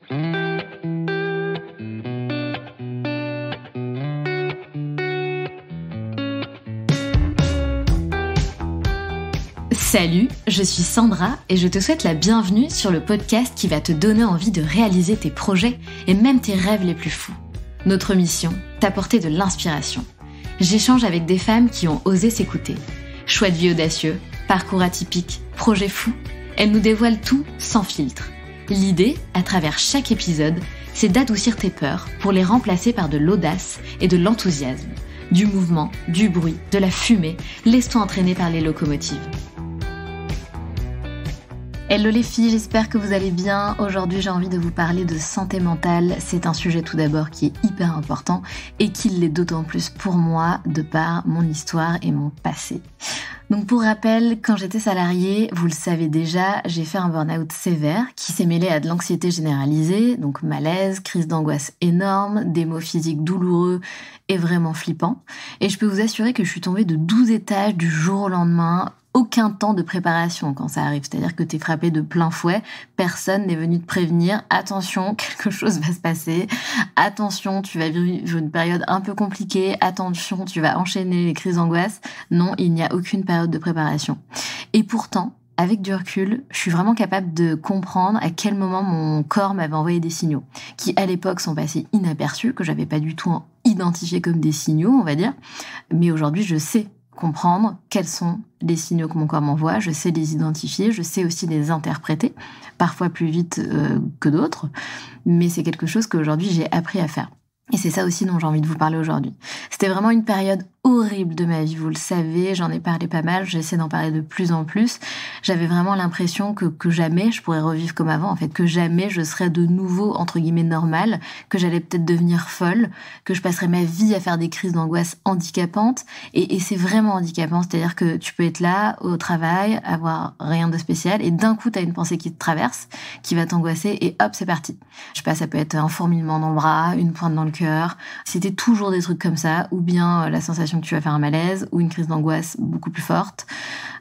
Salut, je suis Sandra et je te souhaite la bienvenue sur le podcast qui va te donner envie de réaliser tes projets et même tes rêves les plus fous. Notre mission, t'apporter de l'inspiration. J'échange avec des femmes qui ont osé s'écouter. Choix de vie audacieux, parcours atypique, projets fous, elles nous dévoilent tout sans filtre. L'idée, à travers chaque épisode, c'est d'adoucir tes peurs pour les remplacer par de l'audace et de l'enthousiasme. Du mouvement, du bruit, de la fumée, laisse-toi entraîner par les locomotives. Hello les filles, j'espère que vous allez bien. Aujourd'hui, j'ai envie de vous parler de santé mentale. C'est un sujet tout d'abord qui est hyper important et qui l'est d'autant plus pour moi de par mon histoire et mon passé. Donc pour rappel, quand j'étais salariée, vous le savez déjà, j'ai fait un burn-out sévère qui s'est mêlé à de l'anxiété généralisée, donc malaise, crise d'angoisse énorme, des maux physiques douloureux et vraiment flippants. Et je peux vous assurer que je suis tombée de 12 étages du jour au lendemain. Aucun temps de préparation quand ça arrive, c'est-à-dire que t'es frappé de plein fouet, personne n'est venu te prévenir, attention, quelque chose va se passer, attention, tu vas vivre une période un peu compliquée, attention, tu vas enchaîner les crises d'angoisse. Non, il n'y a aucune période de préparation. Et pourtant, avec du recul, je suis vraiment capable de comprendre à quel moment mon corps m'avait envoyé des signaux, qui à l'époque sont passés inaperçus, que j'avais pas du tout identifiés comme des signaux, on va dire, mais aujourd'hui je sais comprendre quels sont les signaux que mon corps m'envoie, je sais les identifier, je sais aussi les interpréter, parfois plus vite que d'autres, mais c'est quelque chose qu'aujourd'hui j'ai appris à faire. Et c'est ça aussi dont j'ai envie de vous parler aujourd'hui. C'était vraiment une période horrible de ma vie, vous le savez, j'en ai parlé pas mal, j'essaie d'en parler de plus en plus. J'avais vraiment l'impression que jamais je pourrais revivre comme avant, en fait, que jamais je serais de nouveau, entre guillemets, normale, que j'allais peut-être devenir folle, que je passerais ma vie à faire des crises d'angoisse handicapantes. Et c'est vraiment handicapant, c'est-à-dire que tu peux être là, au travail, avoir rien de spécial, et d'un coup, t'as une pensée qui te traverse, qui va t'angoisser, et hop, c'est parti. Je sais pas, ça peut être un fourmillement dans le bras, une pointe dans le cœur. C'était toujours des trucs comme ça, ou bien la sensation que tu vas faire un malaise ou une crise d'angoisse beaucoup plus forte.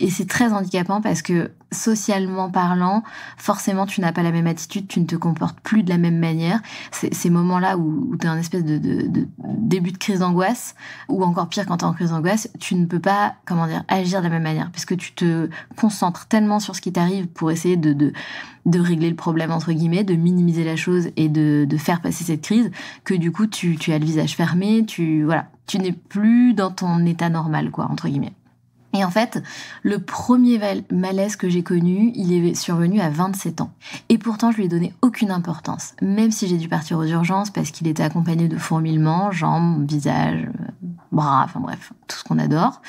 Et c'est très handicapant parce que socialement parlant, forcément tu n'as pas la même attitude, tu ne te comportes plus de la même manière. Ces moments-là où tu es en espèce de début de crise d'angoisse, ou encore pire quand tu es en crise d'angoisse, tu ne peux pas, agir de la même manière, puisque tu te concentres tellement sur ce qui t'arrive pour essayer de régler le problème, entre guillemets, de minimiser la chose et de faire passer cette crise, que du coup tu as le visage fermé, tu n'es plus dans ton état normal, entre guillemets. Et en fait, le premier malaise que j'ai connu, il est survenu à 27 ans. Et pourtant, je lui ai donné aucune importance, même si j'ai dû partir aux urgences parce qu'il était accompagné de fourmillements, jambes, visage, bras, enfin bref, tout ce qu'on adore.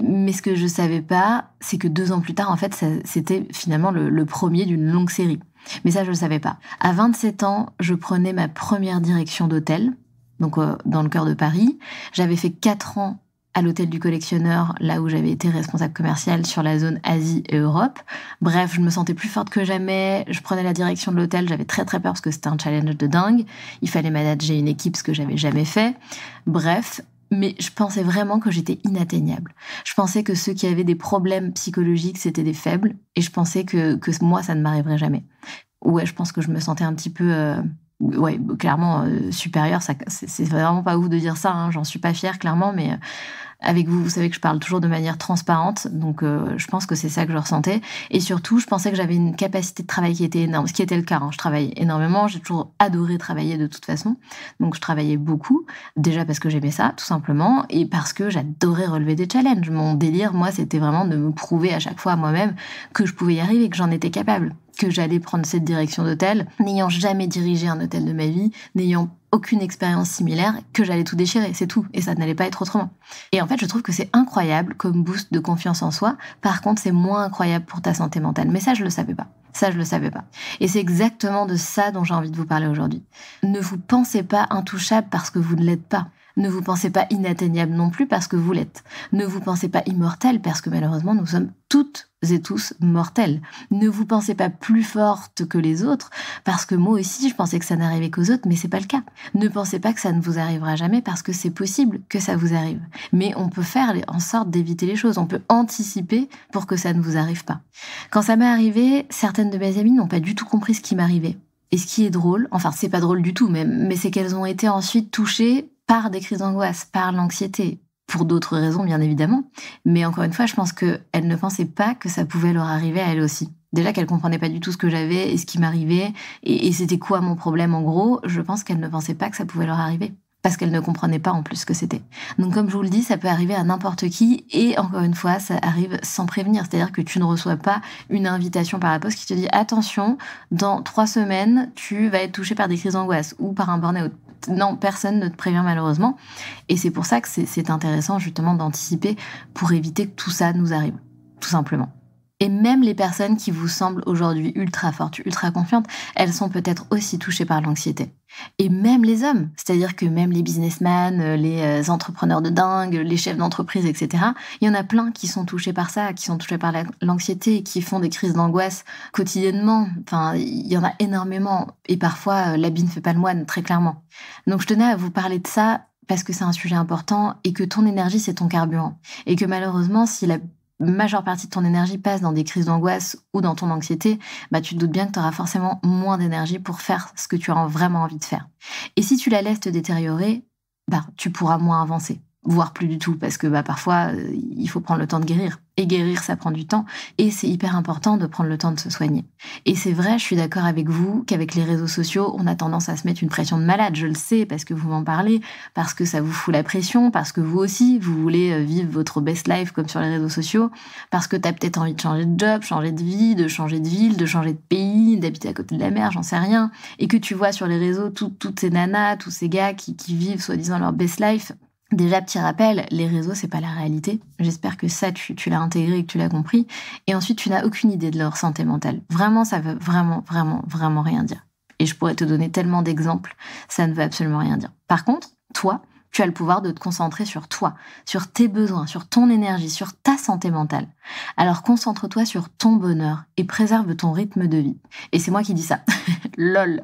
Mais ce que je savais pas, c'est que 2 ans plus tard, en fait, c'était finalement le premier d'une longue série. Mais ça, je le savais pas. À 27 ans, je prenais ma première direction d'hôtel, donc dans le cœur de Paris. J'avais fait 4 ans à l'hôtel du collectionneur, là où j'avais été responsable commerciale sur la zone Asie et Europe. Bref, je me sentais plus forte que jamais, je prenais la direction de l'hôtel, j'avais très très peur parce que c'était un challenge de dingue, il fallait manager une équipe, ce que j'avais jamais fait. Bref, mais je pensais vraiment que j'étais inatteignable. Je pensais que ceux qui avaient des problèmes psychologiques, c'était des faibles, et je pensais que moi, ça ne m'arriverait jamais. Ouais, je pense que je me sentais un petit peu... clairement supérieure, c'est vraiment pas ouf de dire ça, j'en suis pas fière clairement, mais avec vous savez que je parle toujours de manière transparente, donc je pense que c'est ça que je ressentais. Et surtout, je pensais que j'avais une capacité de travail qui était énorme, ce qui était le cas, je travaillais énormément, j'ai toujours adoré travailler de toute façon, donc je travaillais beaucoup, déjà parce que j'aimais ça, tout simplement, et parce que j'adorais relever des challenges. Mon délire, moi, c'était vraiment de me prouver à chaque fois à moi-même que je pouvais y arriver, que j'en étais capable, que j'allais prendre cette direction d'hôtel, n'ayant jamais dirigé un hôtel de ma vie, n'ayant aucune expérience similaire, que j'allais tout déchirer, c'est tout, et ça n'allait pas être autrement. Et en fait, je trouve que c'est incroyable comme boost de confiance en soi. Par contre, c'est moins incroyable pour ta santé mentale. Mais ça, je le savais pas. Et c'est exactement de ça dont j'ai envie de vous parler aujourd'hui. Ne vous pensez pas intouchable parce que vous ne l'êtes pas. Ne vous pensez pas inatteignable non plus parce que vous l'êtes. Ne vous pensez pas immortel parce que malheureusement nous sommes toutes et tous mortels. Ne vous pensez pas plus forte que les autres parce que moi aussi je pensais que ça n'arrivait qu'aux autres, mais c'est pas le cas. Ne pensez pas que ça ne vous arrivera jamais parce que c'est possible que ça vous arrive. Mais on peut faire en sorte d'éviter les choses. On peut anticiper pour que ça ne vous arrive pas. Quand ça m'est arrivé, certaines de mes amies n'ont pas du tout compris ce qui m'arrivait. Et ce qui est drôle, enfin c'est pas drôle du tout même, mais c'est qu'elles ont été ensuite touchées par des crises d'angoisse, par l'anxiété, pour d'autres raisons bien évidemment. Mais encore une fois, je pense qu'elles ne pensaient pas que ça pouvait leur arriver à elles aussi. Déjà qu'elles comprenaient pas du tout ce que j'avais et ce qui m'arrivait, et c'était quoi mon problème en gros, je pense qu'elles ne pensaient pas que ça pouvait leur arriver. Parce qu'elles ne comprenaient pas en plus ce que c'était. Donc comme je vous le dis, ça peut arriver à n'importe qui, et encore une fois, ça arrive sans prévenir. C'est-à-dire que tu ne reçois pas une invitation par la poste qui te dit « Attention, dans 3 semaines, tu vas être touché par des crises d'angoisse ou par un burn-out ». Non, personne ne te prévient malheureusement. Et c'est pour ça que c'est intéressant justement d'anticiper pour éviter que tout ça nous arrive, tout simplement. Et même les personnes qui vous semblent aujourd'hui ultra fortes, ultra confiantes, elles sont peut-être aussi touchées par l'anxiété. Et même les hommes, c'est-à-dire que même les businessmen, les entrepreneurs de dingue, les chefs d'entreprise, etc., il y en a plein qui sont touchés par ça, qui sont touchés par l'anxiété, qui font des crises d'angoisse quotidiennement. Enfin, il y en a énormément. Et parfois, l'habit ne fait pas le moine, très clairement. Donc je tenais à vous parler de ça parce que c'est un sujet important et que ton énergie, c'est ton carburant. Et que malheureusement, si la majeure partie de ton énergie passe dans des crises d'angoisse ou dans ton anxiété, tu te doutes bien que tu auras forcément moins d'énergie pour faire ce que tu as vraiment envie de faire. Et si tu la laisses te détériorer, tu pourras moins avancer, voire plus du tout, parce que parfois, il faut prendre le temps de guérir. Et guérir, ça prend du temps, et c'est hyper important de prendre le temps de se soigner. Et c'est vrai, je suis d'accord avec vous, qu'avec les réseaux sociaux, on a tendance à se mettre une pression de malade, je le sais, parce que vous m'en parlez, parce que ça vous fout la pression, parce que vous aussi, vous voulez vivre votre best life comme sur les réseaux sociaux, parce que t'as peut-être envie de changer de job, changer de vie, de changer de ville, de changer de pays, d'habiter à côté de la mer, j'en sais rien, et que tu vois sur les réseaux toutes ces nanas, tous ces gars qui vivent soi-disant leur best life. Déjà, petit rappel, les réseaux, c'est pas la réalité. J'espère que ça, tu l'as intégré et que tu l'as compris. Et ensuite, tu n'as aucune idée de leur santé mentale. Vraiment, ça veut vraiment rien dire. Et je pourrais te donner tellement d'exemples, ça ne veut absolument rien dire. Par contre, toi, tu as le pouvoir de te concentrer sur toi, sur tes besoins, sur ton énergie, sur ta santé mentale. Alors concentre-toi sur ton bonheur et préserve ton rythme de vie. Et c'est moi qui dis ça. Lol.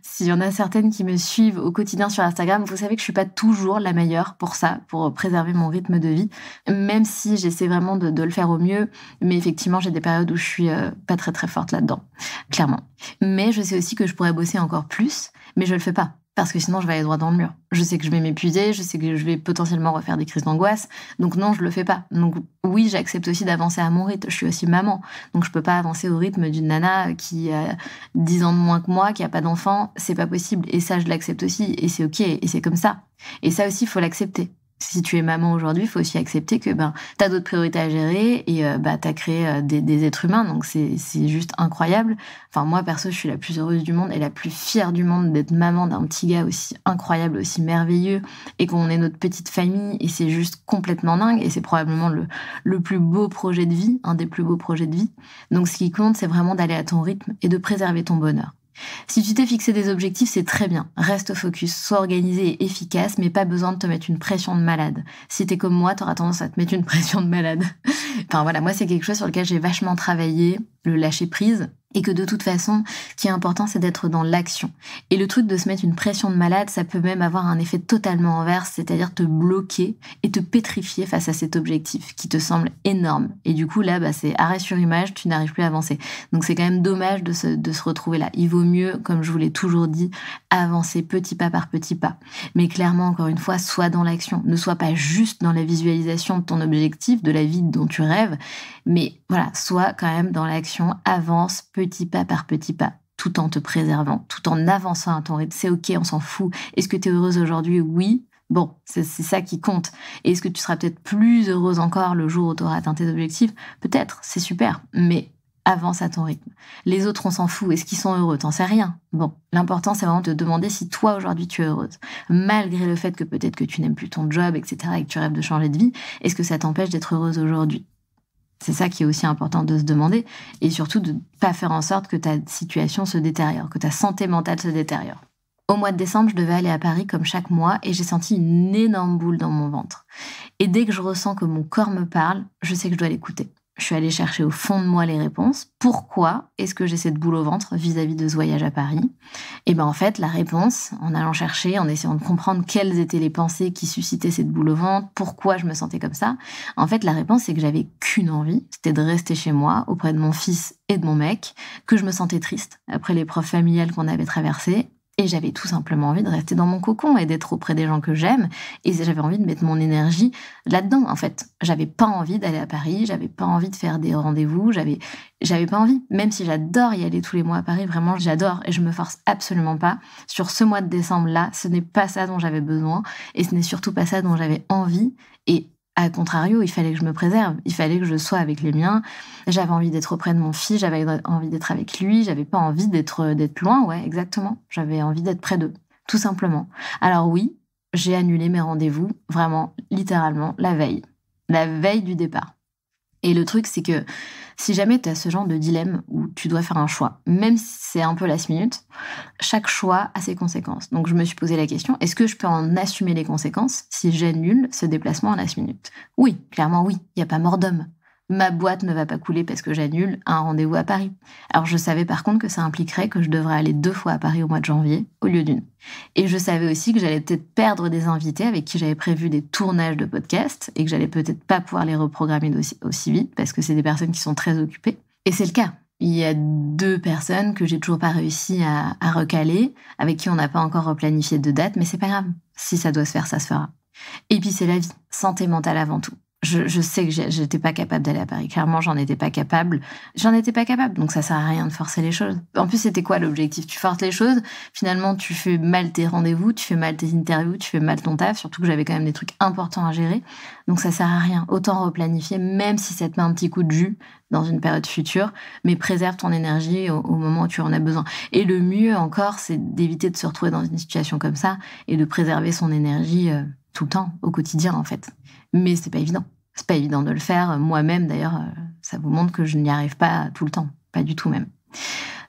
S'il y en a certaines qui me suivent au quotidien sur Instagram, vous savez que je suis pas toujours la meilleure pour ça, pour préserver mon rythme de vie, même si j'essaie vraiment de le faire au mieux. Mais effectivement, j'ai des périodes où je suis pas très forte là-dedans, clairement. Mais je sais aussi que je pourrais bosser encore plus, mais je le fais pas. Parce que sinon, je vais aller droit dans le mur. Je sais que je vais m'épuiser, je sais que je vais potentiellement refaire des crises d'angoisse. Donc non, je le fais pas. Donc oui, j'accepte aussi d'avancer à mon rythme. Je suis aussi maman. Donc je peux pas avancer au rythme d'une nana qui a 10 ans de moins que moi, qui a pas d'enfant. C'est pas possible. Et ça, je l'accepte aussi. Et c'est OK. Et c'est comme ça. Et ça aussi, il faut l'accepter. Si tu es maman aujourd'hui, il faut aussi accepter que t'as d'autres priorités à gérer et t'as créé des êtres humains, donc c'est juste incroyable. Enfin moi perso, je suis la plus heureuse du monde et la plus fière du monde d'être maman d'un petit gars aussi incroyable, aussi merveilleux, et qu'on est notre petite famille, et c'est juste complètement dingue, et c'est probablement le plus beau projet de vie, un des plus beaux projets de vie. Donc ce qui compte, c'est vraiment d'aller à ton rythme et de préserver ton bonheur. Si tu t'es fixé des objectifs, c'est très bien. Reste focus, sois organisé et efficace, mais pas besoin de te mettre une pression de malade. Si t'es comme moi, t'auras tendance à te mettre une pression de malade. Enfin voilà, moi c'est quelque chose sur lequel j'ai vachement travaillé, le lâcher prise. Et que de toute façon, ce qui est important, c'est d'être dans l'action. Et le truc de se mettre une pression de malade, ça peut même avoir un effet totalement inverse, c'est-à-dire te bloquer et te pétrifier face à cet objectif qui te semble énorme. Et du coup, là, c'est arrêt sur image, tu n'arrives plus à avancer. Donc c'est quand même dommage de se retrouver là. Il vaut mieux, comme je vous l'ai toujours dit, avancer petit pas par petit pas. Mais clairement, encore une fois, sois dans l'action. Ne sois pas juste dans la visualisation de ton objectif, de la vie dont tu rêves, mais voilà, sois quand même dans l'action, avance petit pas par petit pas, tout en te préservant, tout en avançant à ton rythme. C'est OK, on s'en fout. Est-ce que tu es heureuse aujourd'hui? Oui. Bon, c'est ça qui compte. Et est-ce que tu seras peut-être plus heureuse encore le jour où tu auras atteint tes objectifs? Peut-être, c'est super, mais avance à ton rythme. Les autres, on s'en fout. Est-ce qu'ils sont heureux? T'en sais rien. Bon, l'important, c'est vraiment de te demander si toi, aujourd'hui, tu es heureuse. Malgré le fait que peut-être que tu n'aimes plus ton job, etc., et que tu rêves de changer de vie, est-ce que ça t'empêche d'être heureuse aujourd'hui? C'est ça qui est aussi important de se demander, et surtout de ne pas faire en sorte que ta situation se détériore, que ta santé mentale se détériore. Au mois de décembre, je devais aller à Paris comme chaque mois et j'ai senti une énorme boule dans mon ventre. Et dès que je ressens que mon corps me parle, je sais que je dois l'écouter. Je suis allée chercher au fond de moi les réponses. Pourquoi est-ce que j'ai cette boule au ventre vis-à-vis de ce voyage à Paris? Et en fait, la réponse, en allant chercher, en essayant de comprendre quelles étaient les pensées qui suscitaient cette boule au ventre, pourquoi je me sentais comme ça, en fait, la réponse, c'est que j'avais qu'une envie, c'était de rester chez moi, auprès de mon fils et de mon mec, que je me sentais triste après l'épreuve familiale qu'on avait traversée. Et j'avais tout simplement envie de rester dans mon cocon et d'être auprès des gens que j'aime. Et j'avais envie de mettre mon énergie là-dedans, en fait. J'avais pas envie d'aller à Paris, j'avais pas envie de faire des rendez-vous, j'avais pas envie. Même si j'adore y aller tous les mois à Paris, vraiment, j'adore. Et je me force absolument pas. Sur ce mois de décembre-là, ce n'est pas ça dont j'avais besoin. Et ce n'est surtout pas ça dont j'avais envie. Et à contrario, il fallait que je me préserve, il fallait que je sois avec les miens. J'avais envie d'être auprès de mon fils, j'avais envie d'être avec lui, j'avais pas envie d'être loin, ouais, exactement. J'avais envie d'être près d'eux, tout simplement. Alors oui, j'ai annulé mes rendez-vous, vraiment, littéralement, la veille du départ. Et le truc, c'est que si jamais tu as ce genre de dilemme où tu dois faire un choix, même si c'est un peu last minute, chaque choix a ses conséquences. Donc je me suis posé la question, est-ce que je peux en assumer les conséquences si j'annule ce déplacement en last minute ? Oui, clairement oui, il n'y a pas mort d'homme. Ma boîte ne va pas couler parce que j'annule un rendez-vous à Paris. Alors je savais par contre que ça impliquerait que je devrais aller 2 fois à Paris au mois de janvier au lieu d'une. Et je savais aussi que j'allais peut-être perdre des invités avec qui j'avais prévu des tournages de podcasts et que j'allais peut-être pas pouvoir les reprogrammer aussi vite parce que c'est des personnes qui sont très occupées. Et c'est le cas. Il y a 2 personnes que j'ai toujours pas réussi à recaler, avec qui on n'a pas encore replanifié de date, mais c'est pas grave. Si ça doit se faire, ça se fera. Et puis c'est la vie. Santé mentale avant tout. Je sais que j'étais pas capable d'aller à Paris. Clairement, j'en étais pas capable. Donc ça sert à rien de forcer les choses. En plus, c'était quoi l'objectif ? Tu forces les choses, finalement, tu fais mal tes rendez-vous, tu fais mal tes interviews, tu fais mal ton taf, surtout que j'avais quand même des trucs importants à gérer. Donc ça sert à rien. Autant replanifier, même si ça te met un petit coup de jus dans une période future, mais préserve ton énergie au moment où tu en as besoin. Et le mieux encore, c'est d'éviter de se retrouver dans une situation comme ça et de préserver son énergie tout le temps, au quotidien, en fait. Mais c'est pas évident. C'est pas évident de le faire. Moi-même, d'ailleurs, ça vous montre que je n'y arrive pas tout le temps. Pas du tout même.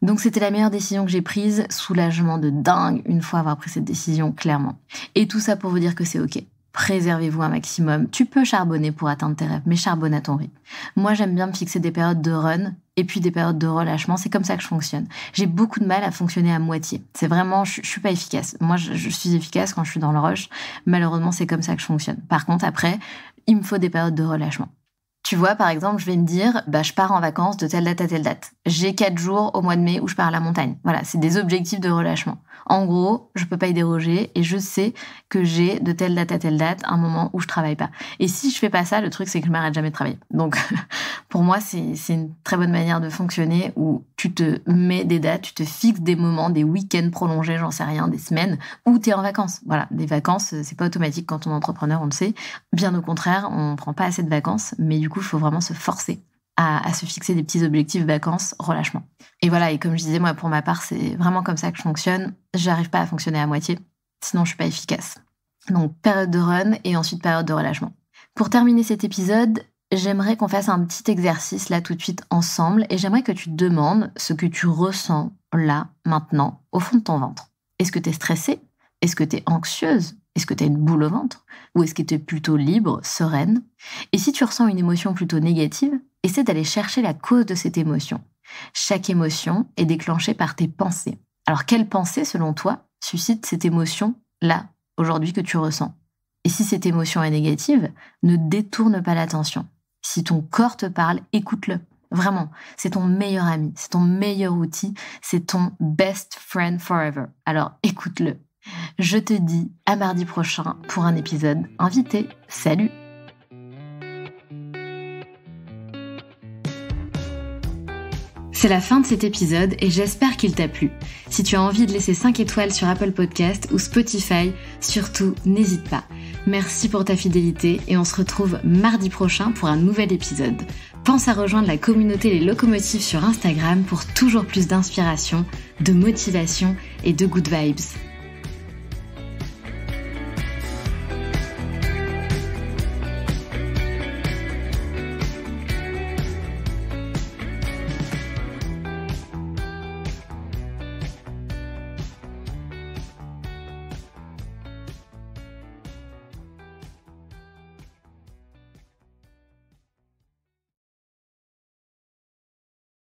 Donc, c'était la meilleure décision que j'ai prise. Soulagement de dingue une fois avoir pris cette décision, clairement. Et tout ça pour vous dire que c'est OK. Préservez-vous un maximum. Tu peux charbonner pour atteindre tes rêves, mais charbonne à ton rythme. Moi, j'aime bien me fixer des périodes de run et puis des périodes de relâchement. C'est comme ça que je fonctionne. J'ai beaucoup de mal à fonctionner à moitié. C'est vraiment, je suis pas efficace. Moi, je suis efficace quand je suis dans le rush. Malheureusement, c'est comme ça que je fonctionne. Par contre, après, il me faut des périodes de relâchement. Tu vois, par exemple, je vais me dire, je pars en vacances de telle date à telle date. J'ai 4 jours au mois de mai où je pars à la montagne. Voilà, c'est des objectifs de relâchement. En gros, je peux pas y déroger et je sais que j'ai de telle date à telle date un moment où je travaille pas. Et si je fais pas ça, le truc, c'est que je m'arrête jamais de travailler. Donc, pour moi, c'est une très bonne manière de fonctionner où tu te mets des dates, tu te fixes des moments, des week-ends prolongés, j'en sais rien, des semaines, où tu es en vacances. Voilà, des vacances, c'est pas automatique quand on est entrepreneur, on le sait. Bien au contraire, on prend pas assez de vacances, mais du coup, il faut vraiment se forcer à se fixer des petits objectifs vacances, relâchement. Et voilà, et comme je disais, moi, pour ma part, c'est vraiment comme ça que je fonctionne. J'arrive pas à fonctionner à moitié, sinon je suis pas efficace. Donc, période de run et ensuite période de relâchement. Pour terminer cet épisode, j'aimerais qu'on fasse un petit exercice là tout de suite ensemble et j'aimerais que tu te demandes ce que tu ressens là, maintenant, au fond de ton ventre. Est-ce que tu es stressée ? Est-ce que tu es anxieuse ? Est-ce que tu as une boule au ventre ? Ou est-ce que tu es plutôt libre, sereine ? Et si tu ressens une émotion plutôt négative, essaie d'aller chercher la cause de cette émotion. Chaque émotion est déclenchée par tes pensées. Alors, quelle pensée, selon toi, suscite cette émotion-là, aujourd'hui, que tu ressens ? Et si cette émotion est négative, ne détourne pas l'attention. Si ton corps te parle, écoute-le. Vraiment, c'est ton meilleur ami, c'est ton meilleur outil, c'est ton best friend forever. Alors, écoute-le. Je te dis à mardi prochain pour un épisode invité. Salut! C'est la fin de cet épisode et j'espère qu'il t'a plu. Si tu as envie de laisser 5 étoiles sur Apple Podcast ou Spotify, surtout n'hésite pas. Merci pour ta fidélité et on se retrouve mardi prochain pour un nouvel épisode. Pense à rejoindre la communauté Les Locomotives sur Instagram pour toujours plus d'inspiration, de motivation et de good vibes.